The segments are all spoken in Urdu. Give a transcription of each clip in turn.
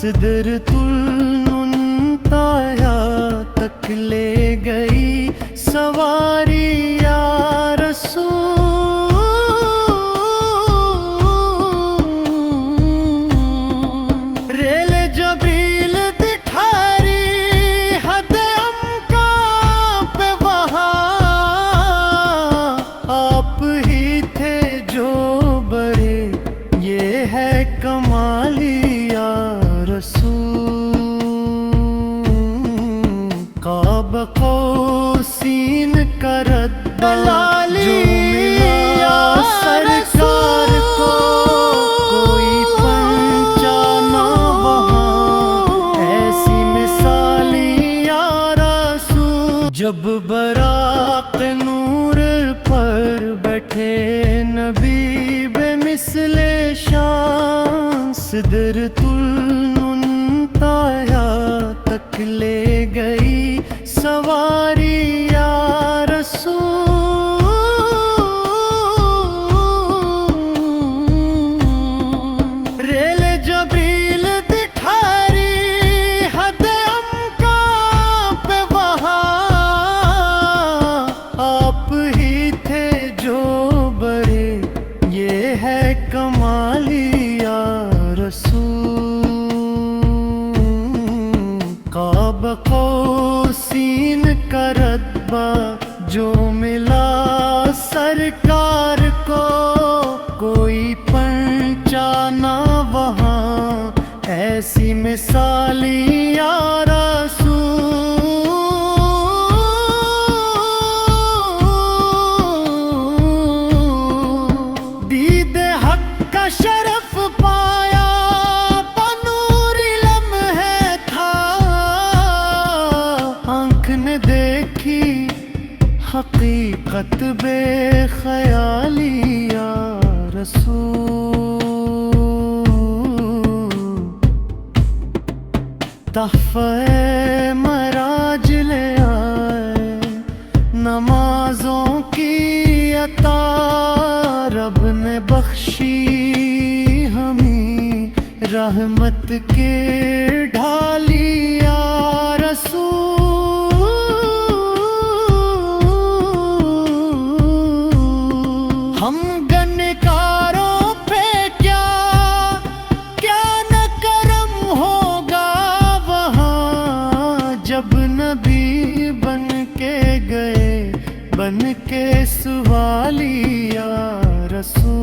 سدرۃ المنتہا تک لے گئی سواری یا رسول، ریل جبریل دکھاری حد امکا پہ وہاں، آپ ہی تھے جو بڑے یہ ہے کمالی یا رسول، قاب قوسین کا رتبہ جو ملا سرکار کو، کوئی پنچا نہ وہاں ایسی مثالی یا رسول، جب براق نور پر بیٹھے نبی بے مثل شان، سدرۃ المنتہا تک لے گئی سواری یا رسول، ریل جبریل دکھاری حد امکا پہ وہاں، آپ ہی تھے جو بڑے یہ ہے کمالی یا رسول، قاب قوسین کا رتبہ جو ملا سرکار کو، کوئی پنچا نہ وہاں ایسی مثالی یا رسول، دید حق کا شرف پایا بنوری لمحے تھا، آنکھ نے دیکھی حقیقت بے خیالی یا رسول، تحفہ معراج لے آئے نمازوں کی عطا، رب نے بخشی ہمیں رحمت کے ڈھالی یا رسول، ہم گنکاروں پہ کیا نہ کرم ہوگا وہاں، جب نبی بن کے گئے بن کے سوالی یا رسول،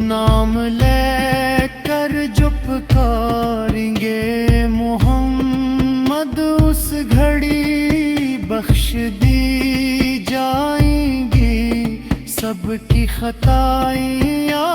نام لے کر جو پکاریں گے محمد اس گھڑی، بخش دی جائیں گی سب کی خطائیں یا